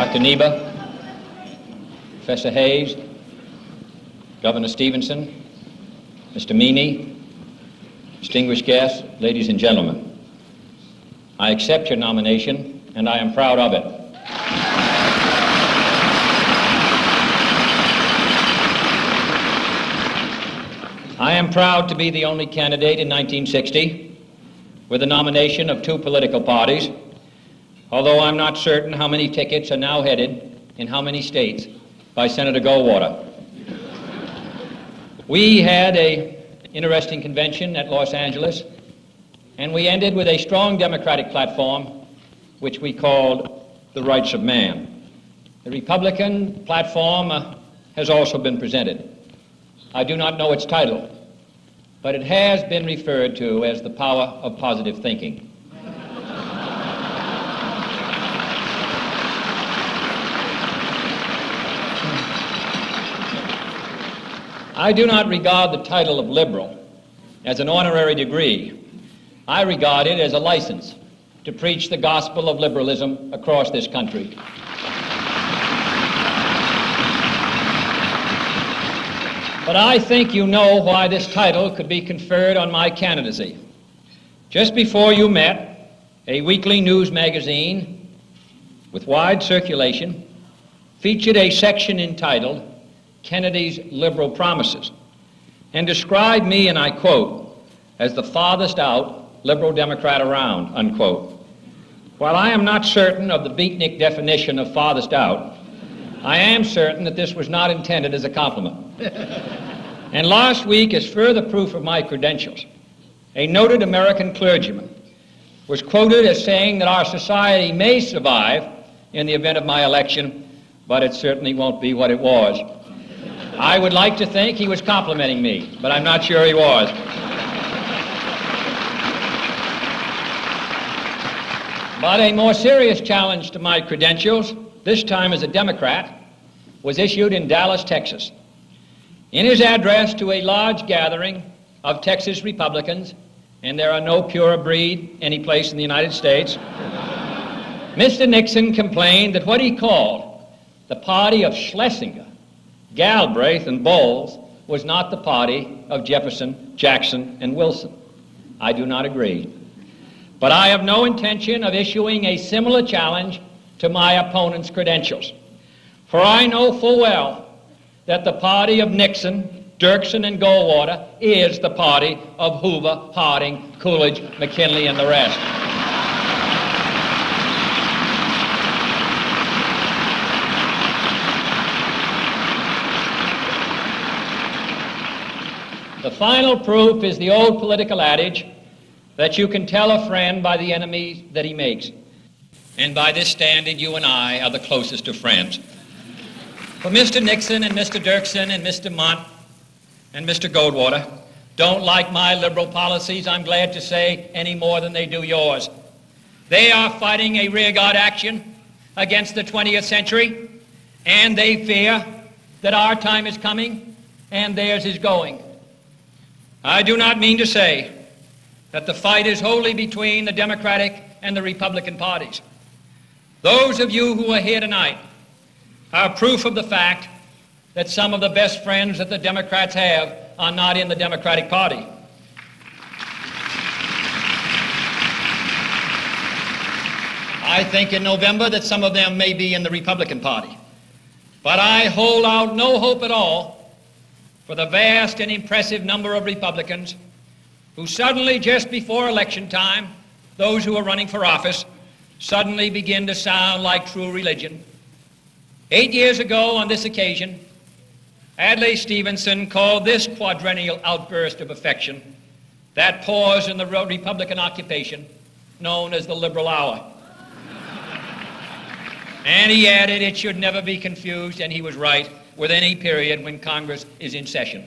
Dr. Neba, Professor Hayes, Governor Stevenson, Mr. Meany, distinguished guests, ladies and gentlemen, I accept your nomination, and I am proud of it. I am proud to be the only candidate in 1960 with a nomination of two political parties, although I'm not certain how many tickets are now headed in how many states by Senator Goldwater. We had an interesting convention at Los Angeles, and we ended with a strong Democratic platform, which we called the Rights of Man. The Republican platform has also been presented. I do not know its title, but it has been referred to as the power of positive thinking. I do not regard the title of liberal as an honorary degree. I regard it as a license to preach the gospel of liberalism across this country. But I think you know why this title could be conferred on my candidacy. Just before you met, a weekly news magazine with wide circulation featured a section entitled Kennedy's Liberal Promises, and described me, and I quote, as the farthest out liberal Democrat around, unquote. While I am not certain of the beatnik definition of farthest out, I am certain that this was not intended as a compliment. And last week, as further proof of my credentials, a noted American clergyman was quoted as saying that our society may survive in the event of my election, but it certainly won't be what it was. I would like to think he was complimenting me, but I'm not sure he was. But a more serious challenge to my credentials, this time as a Democrat, was issued in Dallas, Texas. In his address to a large gathering of Texas Republicans, and there are no purer breed any place in the United States, Mr. Nixon complained that what he called the party of Schlesinger, Galbraith, and Bowles was not the party of Jefferson, Jackson, and Wilson. I do not agree. But I have no intention of issuing a similar challenge to my opponent's credentials. For I know full well that the party of Nixon, Dirksen, and Goldwater is the party of Hoover, Harding, Coolidge, McKinley, and the rest. The final proof is the old political adage that you can tell a friend by the enemy that he makes. And by this standard, you and I are the closest of friends. For Mr. Nixon and Mr. Dirksen and Mr. Mont and Mr. Goldwater don't like my liberal policies, I'm glad to say, any more than they do yours. They are fighting a rearguard action against the 20th century, and they fear that our time is coming and theirs is going. I do not mean to say that the fight is wholly between the Democratic and the Republican parties. Those of you who are here tonight are proof of the fact that some of the best friends that the Democrats have are not in the Democratic Party. I think in November that some of them may be in the Republican Party. But I hold out no hope at all for the vast and impressive number of Republicans who suddenly, just before election time, those who are running for office, suddenly begin to sound like true religion. 8 years ago on this occasion, Adlai Stevenson called this quadrennial outburst of affection, that pause in the Republican occupation, known as the liberal hour. And he added it should never be confused, and he was right, with any period when Congress is in session.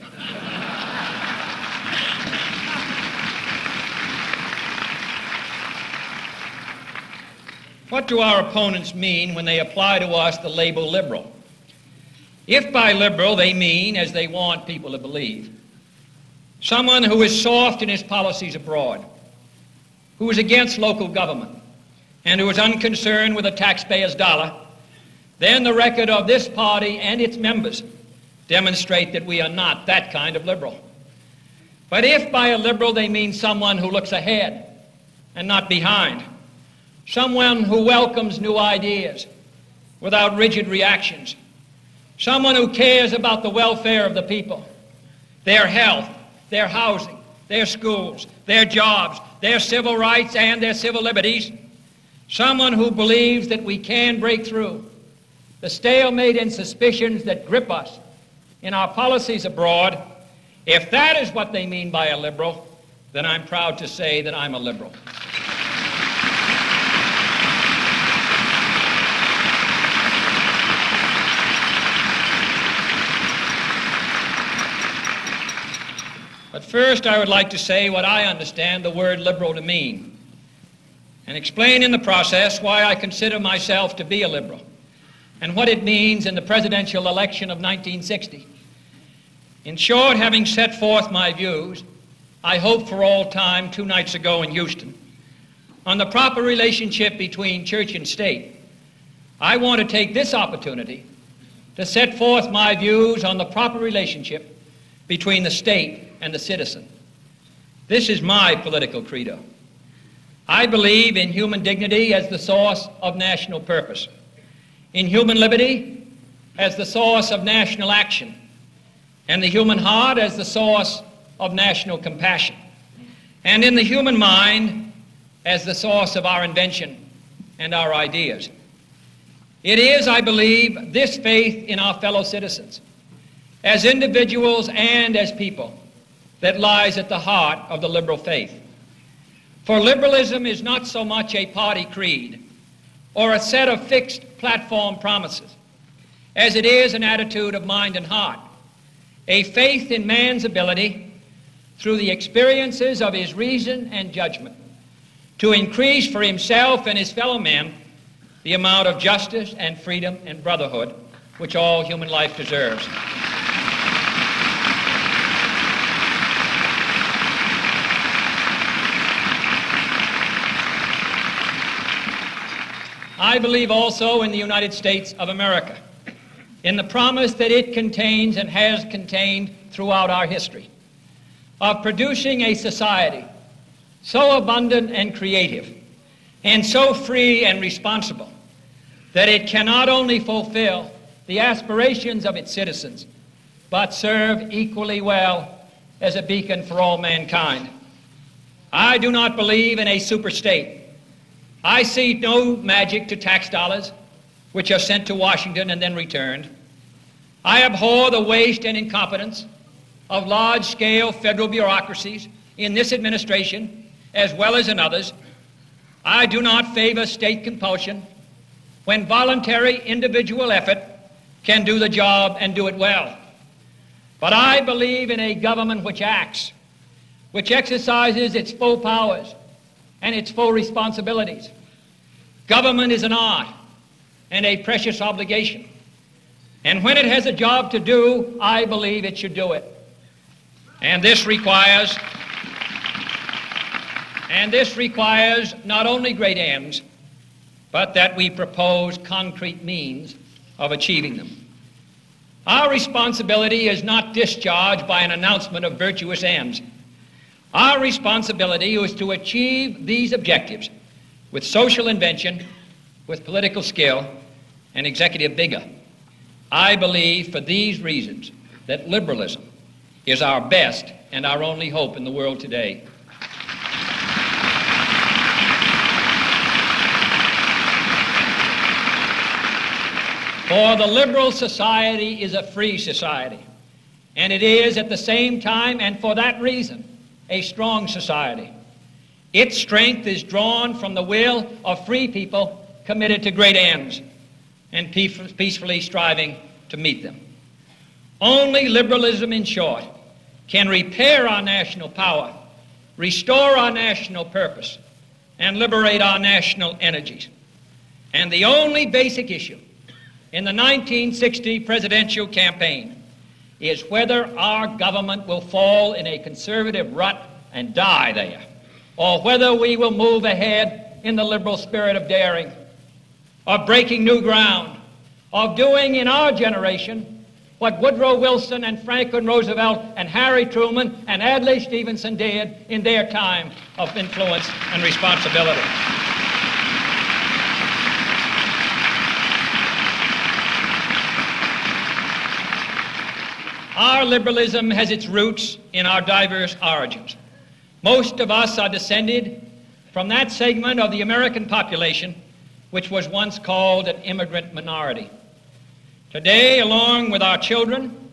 What do our opponents mean when they apply to us the label liberal? If by liberal they mean, as they want people to believe, someone who is soft in his policies abroad, who is against local government, and who is unconcerned with the taxpayer's dollar, then the record of this party and its members demonstrate that we are not that kind of liberal. But if by a liberal they mean someone who looks ahead and not behind, someone who welcomes new ideas without rigid reactions, someone who cares about the welfare of the people, their health, their housing, their schools, their jobs, their civil rights and their civil liberties, someone who believes that we can break through the stalemate and suspicions that grip us in our policies abroad, if that is what they mean by a liberal, then I'm proud to say that I'm a liberal. But first, I would like to say what I understand the word liberal to mean, and explain in the process why I consider myself to be a liberal, and what it means in the presidential election of 1960. In short, having set forth my views, I hope for all time 2 nights ago in Houston, on the proper relationship between church and state, I want to take this opportunity to set forth my views on the proper relationship between the state and the citizen. This is my political credo. I believe in human dignity as the source of national purpose, in human liberty as the source of national action, and the human heart as the source of national compassion, and in the human mind as the source of our invention and our ideas. It is, I believe, this faith in our fellow citizens, as individuals and as people, that lies at the heart of the liberal faith. For liberalism is not so much a party creed or a set of fixed platform promises as it is an attitude of mind and heart, a faith in man's ability through the experiences of his reason and judgment to increase for himself and his fellow men the amount of justice and freedom and brotherhood which all human life deserves. I believe also in the United States of America, in the promise that it contains and has contained throughout our history, of producing a society so abundant and creative and so free and responsible that it can not only fulfill the aspirations of its citizens, but serve equally well as a beacon for all mankind. I do not believe in a superstate. I see no magic to tax dollars which are sent to Washington and then returned. I abhor the waste and incompetence of large-scale federal bureaucracies in this administration as well as in others. I do not favor state compulsion when voluntary individual effort can do the job and do it well. But I believe in a government which acts, which exercises its full powers and its full responsibilities. Government is an art and a precious obligation. And when it has a job to do, I believe it should do it. And this requires not only great ends, but that we propose concrete means of achieving them. Our responsibility is not discharged by an announcement of virtuous ends. Our responsibility is to achieve these objectives with social invention, with political skill, and executive vigor. I believe for these reasons that liberalism is our best and our only hope in the world today. For the liberal society is a free society, and it is at the same time, and for that reason, a strong society. Its strength is drawn from the will of free people committed to great ends and peacefully striving to meet them. Only liberalism, in short, can repair our national power, restore our national purpose, and liberate our national energies. And the only basic issue in the 1960 presidential campaign is whether our government will fall in a conservative rut and die there, or whether we will move ahead in the liberal spirit of daring, of breaking new ground, of doing in our generation what Woodrow Wilson and Franklin Roosevelt and Harry Truman and Adlai Stevenson did in their time of influence and responsibility. Our liberalism has its roots in our diverse origins. Most of us are descended from that segment of the American population which was once called an immigrant minority. Today, along with our children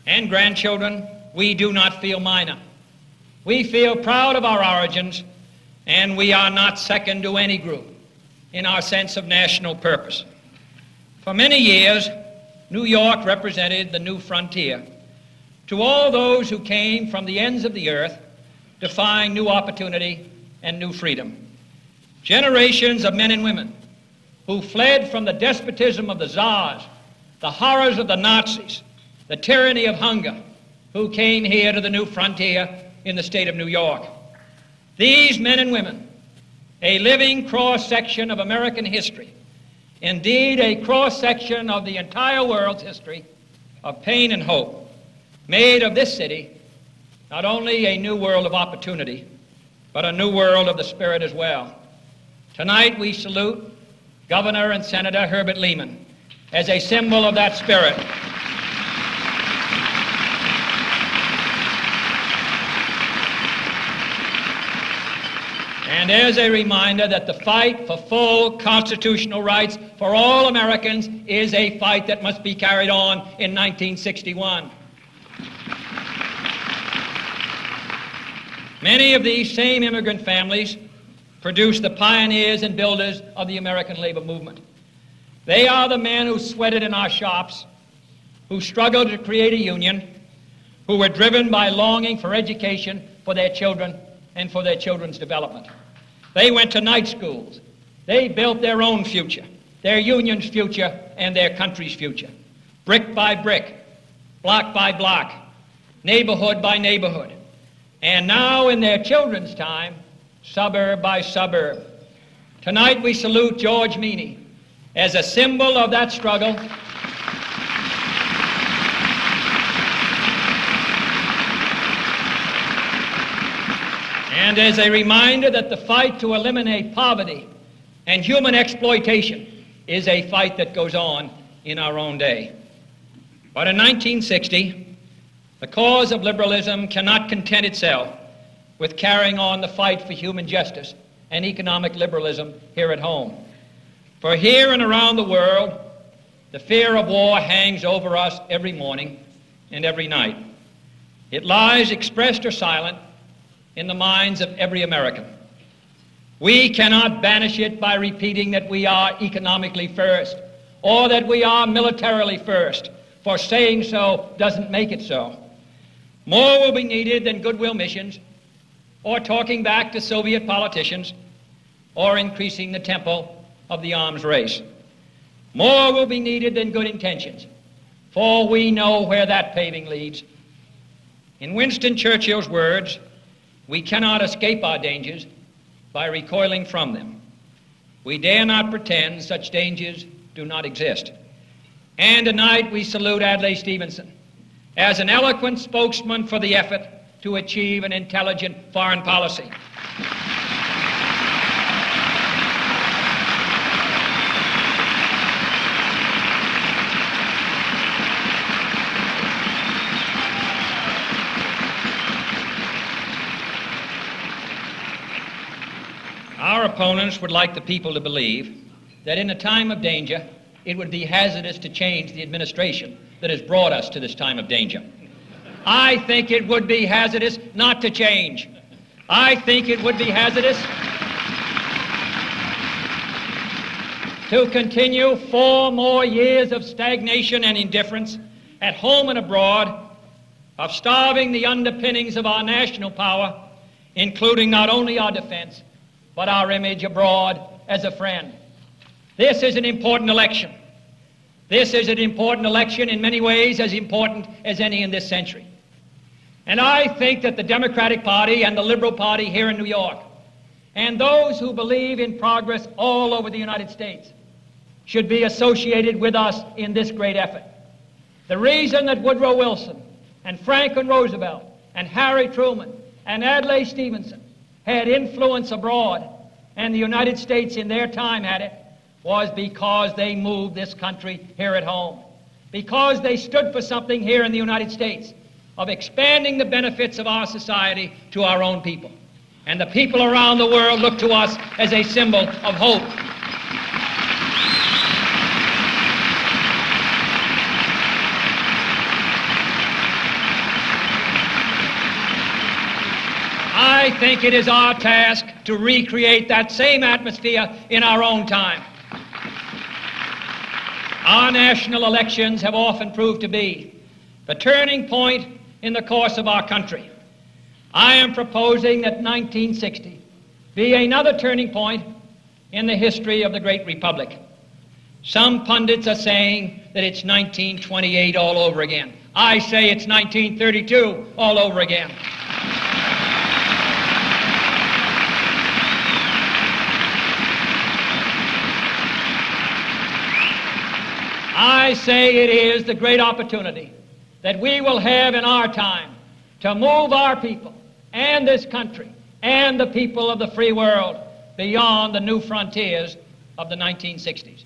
and grandchildren, we do not feel minor. We feel proud of our origins, and we are not second to any group in our sense of national purpose. For many years, New York represented the new frontier to all those who came from the ends of the earth, defying new opportunity and new freedom. Generations of men and women who fled from the despotism of the czars, the horrors of the Nazis, the tyranny of hunger, who came here to the new frontier in the state of New York. These men and women, a living cross-section of American history, indeed a cross-section of the entire world's history of pain and hope, made of this city not only a new world of opportunity, but a new world of the spirit as well. Tonight we salute Governor and Senator Herbert Lehman as a symbol of that spirit. And as a reminder that the fight for full constitutional rights for all Americans is a fight that must be carried on in 1961. Many of these same immigrant families produced the pioneers and builders of the American labor movement. They are the men who sweated in our shops, who struggled to create a union, who were driven by longing for education for their children and for their children's development. They went to night schools. They built their own future, their union's future and their country's future, brick by brick, block by block, neighborhood by neighborhood, and now in their children's time, suburb by suburb. Tonight we salute George Meany as a symbol of that struggle and as a reminder that the fight to eliminate poverty and human exploitation is a fight that goes on in our own day. But in 1960, the cause of liberalism cannot content itself with carrying on the fight for human justice and economic liberalism here at home. For here and around the world, the fear of war hangs over us every morning and every night. It lies expressed or silent in the minds of every American. We cannot banish it by repeating that we are economically first or that we are militarily first, for saying so doesn't make it so. More will be needed than goodwill missions or talking back to Soviet politicians or increasing the tempo of the arms race. More will be needed than good intentions, for we know where that paving leads. In Winston Churchill's words, we cannot escape our dangers by recoiling from them. We dare not pretend such dangers do not exist. And tonight we salute Adlai Stevenson as an eloquent spokesman for the effort to achieve an intelligent foreign policy. Our opponents would like the people to believe that in a time of danger, it would be hazardous to change the administration that has brought us to this time of danger. I think it would be hazardous not to change. I think it would be hazardous to continue 4 more years of stagnation and indifference at home and abroad, of starving the underpinnings of our national power, including not only our defense, but our image abroad as a friend. This is an important election. This is an important election, in many ways as important as any in this century. And I think that the Democratic Party and the Liberal Party here in New York, and those who believe in progress all over the United States, should be associated with us in this great effort. The reason that Woodrow Wilson and Franklin Roosevelt and Harry Truman and Adlai Stevenson had influence abroad and the United States in their time had it was because they moved this country here at home, because they stood for something here in the United States of expanding the benefits of our society to our own people. And the people around the world look to us as a symbol of hope. I think it is our task to recreate that same atmosphere in our own time. Our national elections have often proved to be the turning point in the course of our country. I am proposing that 1960 be another turning point in the history of the great republic. Some pundits are saying that it's 1928 all over again. I say it's 1932 all over again. I say it is the great opportunity that we will have in our time to move our people and this country and the people of the free world beyond the new frontiers of the 1960s.